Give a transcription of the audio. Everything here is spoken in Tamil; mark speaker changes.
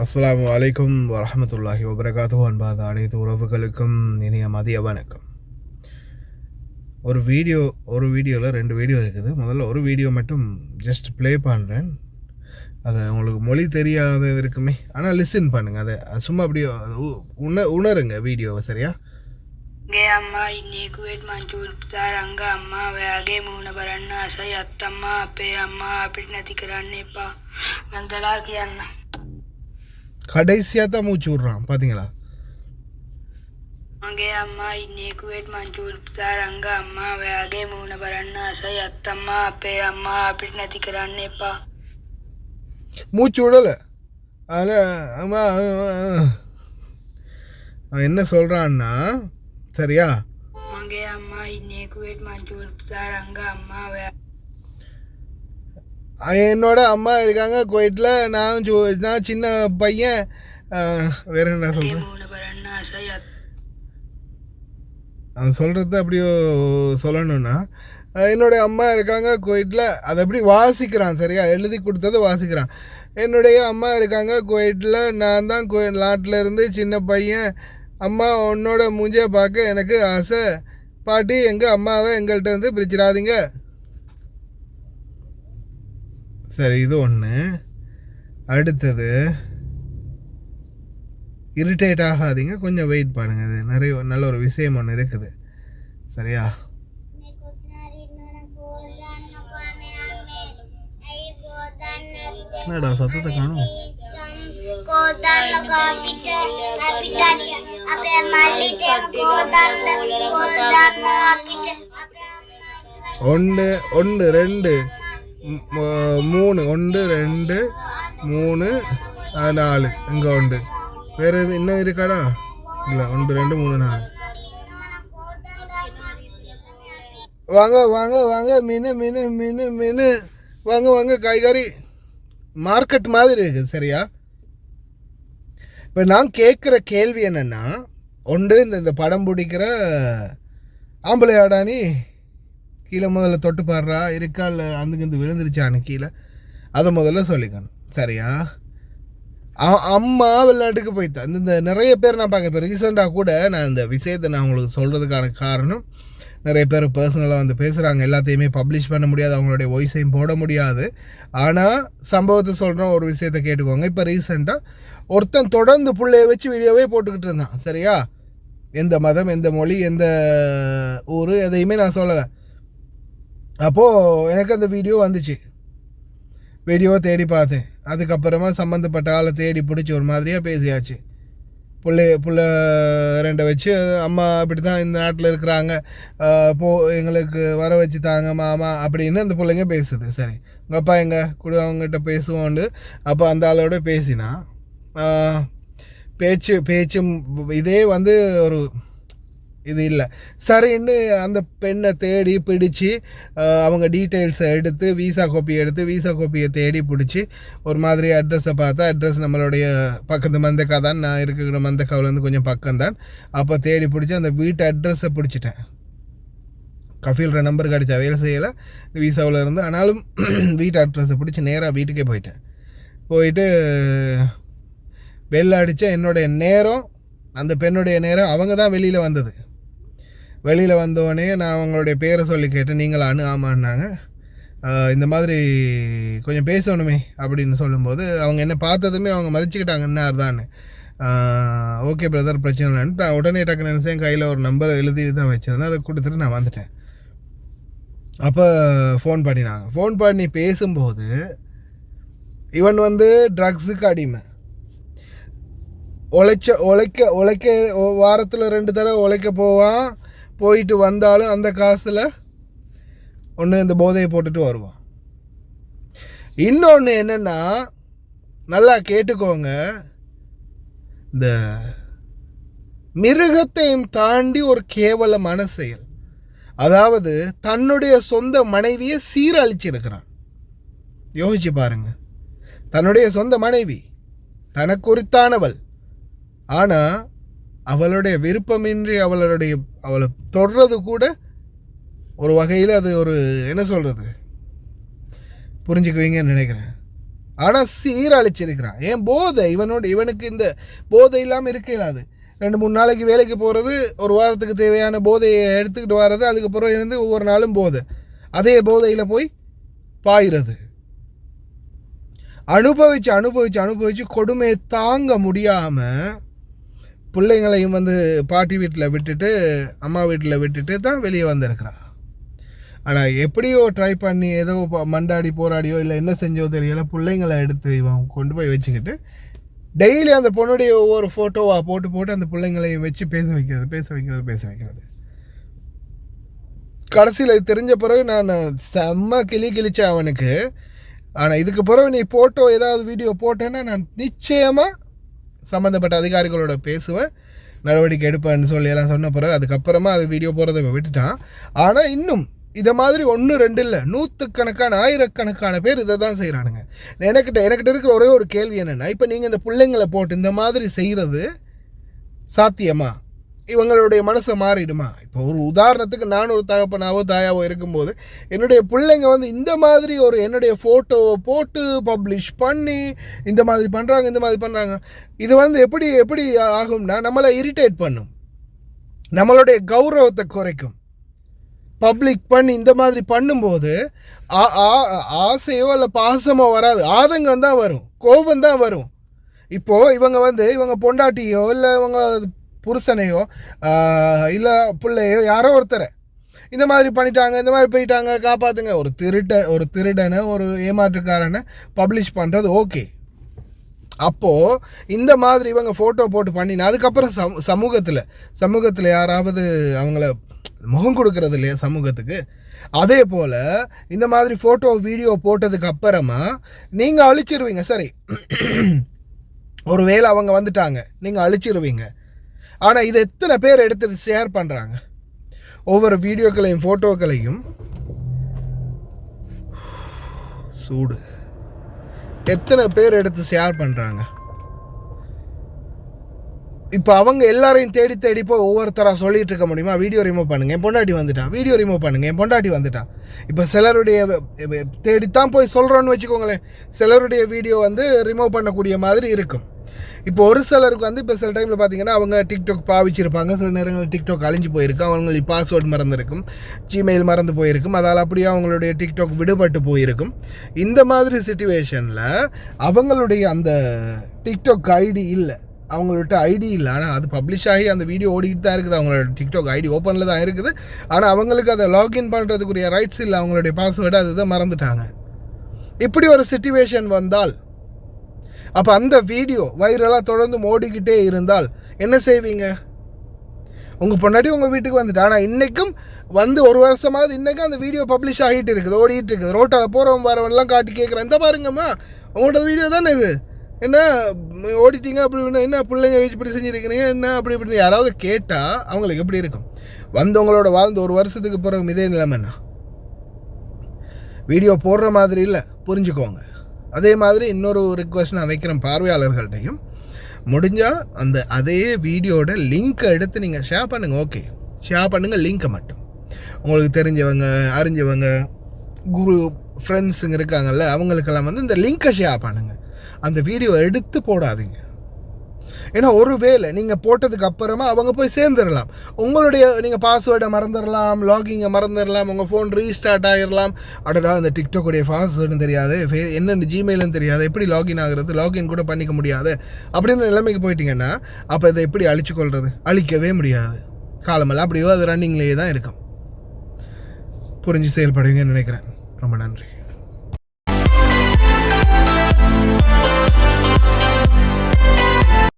Speaker 1: அஸ்ஸலாமு அலைக்கும் வரஹ்மத்துல்லாஹி வபரகாத்துஹு. அன்பார்ந்த அனைத்து உறவுகளுக்கும் இனிய மதிய வணக்கம். ஒரு வீடியோவில் 2 வீடியோ இருக்குது. முதல்ல ஒரு வீடியோ மட்டும் ஜஸ்ட் ப்ளே பண்ணுறேன். அதை உங்களுக்கு மொழி தெரியாத இருக்குமே, ஆனால் லிசன் பண்ணுங்கள். அதை சும்மா அப்படியே உணருங்க வீடியோவை. சரியா?
Speaker 2: ගේ අම්මා ඉන්නේ කුවේට් මංචූරියා රංග අම්මා ඔයාගේ මූණ බලන්න ආසයි අත්තම්මා අපේ අම්මා අපිට නැති කරන්න එපා වන්දලා කියන්න.
Speaker 1: கடைசியாக தான் மூச்சு விட்றான், பார்த்தீங்களா?
Speaker 2: මගේ අම්මා ඉන්නේ කුවේට් මංචූරියා රංග අම්මා ඔයාගේ මූණ බලන්න ආසයි අත්තම්මා අපේ අම්මා අපිට නැති කරන්න එපා.
Speaker 1: மூச்சு விடலை. அதில் அம்மா அவன் என்ன சொல்கிறான்னா, சரியா?
Speaker 2: මගේ අම්මා ඉන්නේ කුවේට් මංචූරියා රංග අම්මா
Speaker 1: என்னோட அம்மா இருக்காங்க குவைட்டில். நான் சின்ன பையன். வேற என்ன சொல்கிறேன்,
Speaker 2: මූණ බලන්න ආසයි
Speaker 1: அவன் சொல்கிறது அப்படியோ சொல்லணும்னா, என்னுடைய அம்மா இருக்காங்க குவைட்டில். அதை அப்படி வாசிக்கிறான். சரியா? எழுதி கொடுத்தது வாசிக்கிறான். என்னுடைய அம்மா இருக்காங்க குவைட்டில். நான் தான் நாட்டில் இருந்து சின்ன பையன். அம்மா உன்னோட மூஞ்சியை பார்க்க எனக்கு ஆசை. பாட்டி எங்கள் அம்மாவை எங்கள்கிட்ட வந்து பிரிச்சிடாதீங்க. சரி, இது ஒன்று. அடுத்தது, இரிட்டேட் ஆகாதீங்க, கொஞ்சம் வெயிட் பண்ணுங்கள். அது நிறைய நல்ல ஒரு விஷயம் ஒன்று இருக்குது. சரியா? என்னடா சத்தத்தை காணும்? ஒன்று 2 3 1 2 3 4 இங்கே உண்டு. வேறு எது இன்னும் இருக்காடா? இல்லை, 1 2 3 4. வாங்க வாங்க வாங்க, மீன் வாங்க வாங்க. காய்கறி மார்க்கெட் மாதிரி இருக்குது. சரியா? இப்போ நான் கேட்குற கேள்வி என்னென்னா, ஒன்று இந்த படம் பிடிக்கிற ஆம்பளையாடா நீ? கீழே முதல்ல தொட்டு பாடுறா இருக்கா, இல்லை அந்துக்கு விழுந்துருச்சான்னு கீழே, அதை முதல்ல சொல்லிக்கணும். சரியா? அம்மா வெளிநாட்டுக்கு போய்த்தா. இந்த நிறைய பேர் நான் பார்க்க, இப்போ ரீசெண்டாக கூட நான் இந்த விஷயத்தை நான் உங்களுக்கு சொல்கிறதுக்கான காரணம், நிறைய பேர் பர்சனலாக வந்து பேசுகிறாங்க. எல்லாத்தையுமே பப்ளிஷ் பண்ண முடியாது, அவங்களுடைய வாய்ஸையும் போட முடியாது. ஆனால் சம்பவத்தை சொல்கிறோம், ஒரு விஷயத்தை கேட்டுக்கோங்க. இப்போ ரீசெண்டாக ஒருத்தன் தொடர்ந்து பிள்ளைய வச்சு வீடியோவே போட்டுக்கிட்டு இருந்தான். சரியா? எந்த மதம், எந்த மொழி, எந்த ஊர், எதையுமே நான் சொல்லலை. அப்போது எனக்கு அந்த வீடியோ வந்துச்சு. வீடியோவை தேடி பார்த்தேன். அதுக்கப்புறமா சம்மந்தப்பட்ட ஆளை தேடி பிடிச்சி ஒரு மாதிரியாக பேசியாச்சு. புள்ள 2 வச்சு, அம்மா அப்படி தான் இந்த நாட்டில் இருக்கிறாங்க, எங்களுக்கு வர வச்சு தாங்க மாமா அப்படின்னு அந்த பிள்ளைங்க பேசுது. சரி, உங்கள் அப்பா எங்கே கூட அவங்ககிட்ட பேசுவோண்டு. அப்போ அந்த ஆளோட பேசினா பேச்சும் இதே வந்து ஒரு இது இல்லை. சரின்னு அந்த பெண்ணை தேடி பிடிச்சி அவங்க டீட்டெயில்ஸை எடுத்து வீசா கோப்பியை தேடி பிடிச்சி ஒரு மாதிரி அட்ரஸை பார்த்தா, அட்ரஸ் நம்மளுடைய பக்கத்து மந்தக்கா தான். நான் இருக்கிற மந்தக்காவிலேருந்து கொஞ்சம் பக்கம்தான். அப்போ தேடி பிடிச்சி அந்த வீட்டு அட்ரஸை பிடிச்சிட்டேன். கஃபீல்ற நம்பர் கிடச்சா, வேலை செய்யலை வீசாவில் இருந்து. ஆனாலும் வீட்டு அட்ரஸை பிடிச்சி நேராக வீட்டுக்கே போயிட்டு வெளில அடித்த என்னுடைய நேரம், அந்த பெண்ணுடைய நேரம், அவங்க தான் வெளியில் வந்தது. வெளியில் வந்தோடனே நான் அவங்களுடைய பேரை சொல்லி கேட்டேன். நீங்களான்னு? ஆமான்னாங்க. இந்த மாதிரி கொஞ்சம் பேசணுமே அப்படின்னு சொல்லும்போது, அவங்க என்ன பார்த்ததுமே அவங்க மதிச்சுக்கிட்டாங்க என்ன தான்னு. ஓகே பிரதர், பிரச்சனை இல்லைன்னு நான் உடனே டக்குன்னு நினச்சேன். கையில் ஒரு நம்பர் எழுதி தான் வச்சுருந்தேன். அதை கொடுத்துட்டு நான் வந்துட்டேன். அப்போ ஃபோன் பண்ணி பேசும்போது, இவன் வந்து ட்ரக்ஸுக்கு அடிமை. உழைக்க வாரத்தில் 2 தடவை உழைக்க போவான். போயிட்டு வந்தாலும் அந்த காசில் ஒன்று இந்த போதையை போட்டுட்டு வருவான். இன்னொன்று என்னென்னா, நல்லா கேட்டுக்கோங்க, இந்த மிருகத்தையும் தாண்டி ஒரு கேவலமான செயல். அதாவது தன்னுடைய சொந்த மனைவியை சீரழிச்சிருக்கிறான். யோசிச்சு பாருங்க. தன்னுடைய சொந்த மனைவி தனக்கு உரித்தானவள், ஆனால் அவளுடைய விருப்பமின்றி அவளை தொடர்றது கூட ஒரு வகையில் அது ஒரு என்ன சொல்கிறது, புரிஞ்சுக்குவீங்கன்னு நினைக்கிறேன். ஆனால் சீரழிச்சிருக்கிறான். ஏன் போதை, இவனுக்கு இந்த போதை இல்லாமல் இருக்க இல்லாது. 2-3 நாளைக்கு வேலைக்கு போகிறது, ஒரு வாரத்துக்கு தேவையான போதையை எடுத்துக்கிட்டு வர்றது, அதுக்கப்புறம் இருந்து ஒவ்வொரு நாளும் போதை, அதே போதையில் போய் பாயிறது. அனுபவிச்சு கொடுமையை தாங்க முடியாமல் பிள்ளைங்களையும் பாட்டி வீட்டில் விட்டுட்டு அம்மா வீட்டில் விட்டுட்டு தான் வெளியே வந்திருக்கிறான். ஆனால் எப்படியோ ட்ரை பண்ணி ஏதோ மண்டாடி போராடியோ இல்லை என்ன செஞ்சோ தெரியல, பிள்ளைங்களை எடுத்து இவன் கொண்டு போய் வச்சுக்கிட்டு டெய்லி அந்த பொண்ணுடைய ஒவ்வொரு ஃபோட்டோவாக போட்டு அந்த பிள்ளைங்களையும் வச்சு பேச வைக்கிறது. கடைசியில் இது தெரிஞ்ச பிறகு நான் செம்ம கிழிச்சேன் அவனுக்கு. ஆனால் இதுக்கு பிறகு நீ ஃபோட்டோ ஏதாவது வீடியோ போட்டேன்னா நான் நிச்சயமாக சம்மந்தப்பட்ட அதிகாரிகளோட பேசுவேன், நடவடிக்கை எடுப்பேன்னு சொல்லி எல்லாம் சொன்ன பிறகு அதுக்கப்புறமா அது வீடியோ போகிறத விட்டுட்டான். ஆனால் இன்னும் இதை மாதிரி 1-2 இல்லை, 100கணக்கான 1000கணக்கான பேர் இதை தான் செய்கிறானுங்க. எனக்கிட்ட இருக்கிற ஒரே ஒரு கேள்வி என்னென்னா, இப்போ நீங்கள் இந்த பிள்ளைங்களை போட்டு இந்த மாதிரி செய்கிறது சாத்தியமா? இவங்களுடைய மனசை மாறிடுமா? இப்போ ஒரு உதாரணத்துக்கு நான் ஒரு தகப்பனாவோ தாயாவோ இருக்கும்போது என்னுடைய பிள்ளைங்க இந்த மாதிரி என்னுடைய ஃபோட்டோவை போட்டு பப்ளிஷ் பண்ணி இந்த மாதிரி பண்ணுறாங்க. இது எப்படி ஆகும்னா, நம்மளை இரிட்டேட் பண்ணும், நம்மளுடைய கௌரவத்தை குறைக்கும். பப்ளிக் பண்ணி இந்த மாதிரி பண்ணும்போது ஆசையோ இல்லை பாசமோ வராது, ஆதங்கம் தான் வரும், கோபம் தான் வரும். இப்போது இவங்க பொண்டாட்டியோ இல்லை இவங்க புருஷனையோ இல்லை பிள்ளையோ யாரோ ஒருத்தரை இந்த மாதிரி பண்ணிட்டாங்க, இந்த மாதிரி போயிட்டாங்க, காப்பாற்றுங்க, ஒரு திருடனை ஒரு ஏமாற்றுக்காரனை பப்ளிஷ் பண்ணுறது ஓகே. அப்போது இந்த மாதிரி இவங்க ஃபோட்டோ போட்டு பண்ணினா அதுக்கப்புறம் சமூகத்தில் யாராவது அவங்கள முகம் கொடுக்கறது இல்லையா சமூகத்துக்கு? அதே போல் இந்த மாதிரி ஃபோட்டோ வீடியோ போட்டதுக்கு அப்புறமா நீங்கள் அழிச்சிருவீங்க. சரி, ஒரு வேளை அவங்க வந்துட்டாங்க, நீங்கள் அழிச்சிருவீங்க. ஆனால் இது எத்தனை பேர் எடுத்துகிட்டு ஷேர் பண்ணுறாங்க? ஒவ்வொரு வீடியோக்களையும் ஃபோட்டோக்களையும் சூடு எத்தனை பேர் எடுத்து ஷேர் பண்ணுறாங்க? இப்போ அவங்க எல்லாரையும் தேடி போய் ஒவ்வொருத்தராக சொல்லிகிட்டு இருக்க முடியுமா? வீடியோ ரிமூவ் பண்ணுங்கள், என் பொண்டாட்டி வந்துட்டான். இப்போ சிலருடைய தேடித்தான் போய் சொல்கிறோன்னு வச்சுக்கோங்களேன், சிலருடைய வீடியோ ரிமூவ் பண்ணக்கூடிய மாதிரி இருக்கும். இப்போ ஒரு சிலருக்கு இப்போ சில டைமில் பார்த்தீங்கன்னா அவங்க டிக்டாக் பாவிச்சிருப்பாங்க, சில நேரங்களில் டிக்டாக் அழிஞ்சு போயிருக்கும், அவங்களுக்கு பாஸ்வேர்டு மறந்துருக்கும், ஜிமெயில் மறந்து போயிருக்கும், அதால் அப்படியே அவங்களுடைய டிக்டாக் விடுபட்டு போயிருக்கும். இந்த மாதிரி சிச்சுவேஷனில் அவங்களுடைய அந்த டிக்டாக் ஐடி இல்லை, அவங்கள்ட்ட ஐடி இல்லை, ஆனால் அது பப்ளிஷ் ஆகி அந்த வீடியோ ஓடிக்கிட்டு தான் இருக்குது, அவங்களோட டிக்டாக் ஐடி ஓப்பனில் தான் இருக்குது, ஆனால் அவங்களுக்கு அதை லாகின் பண்ணுறதுக்குரிய ரைட்ஸ் இல்லை, அவங்களுடைய பாஸ்வேர்டு அதுதான் மறந்துட்டாங்க. இப்படி ஒரு சிச்சுவேஷன் வந்தால், அப்போ அந்த வீடியோ வைரலாக தொடர்ந்து ஓடிக்கிட்டே இருந்தால் என்ன செய்வீங்க? உங்கள் பொண்டாட்டி உங்கள் வீட்டுக்கு வந்துட்டு, ஆனால் இன்றைக்கும் ஒரு வருஷமாவது இன்றைக்கும் அந்த வீடியோ பப்ளிஷ் ஆகிட்டு இருக்குது, ஓடிட்டு இருக்குது, ரோட்டால் போகிறவன் வரவன்லாம் காட்டி கேட்குறேன், இந்த பாருங்கம்மா உங்களோட வீடியோ தானே இது, என்ன ஓடிட்டீங்க அப்படி என்ன பிள்ளைங்க வச்சு இப்படி செஞ்சுருக்கிறீங்க என்ன இப்படி யாராவது கேட்டால் அவங்களுக்கு எப்படி இருக்கும்? வந்தவங்களோட வாழ்ந்து ஒரு வருஷத்துக்கு பிறகு இதே நிலைமைண்ணா வீடியோ போடுற மாதிரி இல்லை, புரிஞ்சுக்கோங்க. அதே மாதிரி இன்னொரு ரிக்வெஸ்ட் நான் வைக்கிறேன் பார்வையாளர்கள்ட்டையும், முடிஞ்சால் அதே வீடியோட லிங்க்கை எடுத்து நீங்கள் ஷேர் பண்ணுங்கள். ஓகே, ஷேர் பண்ணுங்கள், லிங்க்கை மட்டும். உங்களுக்கு தெரிஞ்சவங்க அறிஞ்சவங்க குரு ஃப்ரெண்ட்ஸுங்க இருக்காங்கல்ல, அவங்களுக்கெல்லாம் இந்த லிங்க்கை ஷேர் பண்ணுங்கள், அந்த வீடியோ எடுத்து போடாதீங்க. ஏன்னா ஒருவேளை நீங்கள் போட்டதுக்கு அப்புறமா அவங்க போய் சேர்ந்துடலாம், நீங்கள் பாஸ்வேர்டை மறந்துடலாம், லாகிங்கை மறந்துடலாம், உங்கள் ஃபோன் ரீஸ்டார்ட் ஆகிடலாம். அடடா இந்த டிக்டாக்குடைய பாஸ்வேர்டும் தெரியாது, என்னென்ன ஜிமெயிலும் தெரியாது, எப்படி லாகின் ஆகுறது, லாகின் கூட பண்ணிக்க முடியாது அப்படின்னு நிலைமைக்கு போயிட்டீங்கன்னா அப்போ இதை எப்படி அழிச்சுக்கொள்வது? அழிக்கவே முடியாது, காலமெல்லாம் அப்படியோ அது ரன்னிங்லேயே தான் இருக்கும். புரிஞ்சு செயல்படுவீங்கன்னு நினைக்கிறேன். ரொம்ப நன்றி.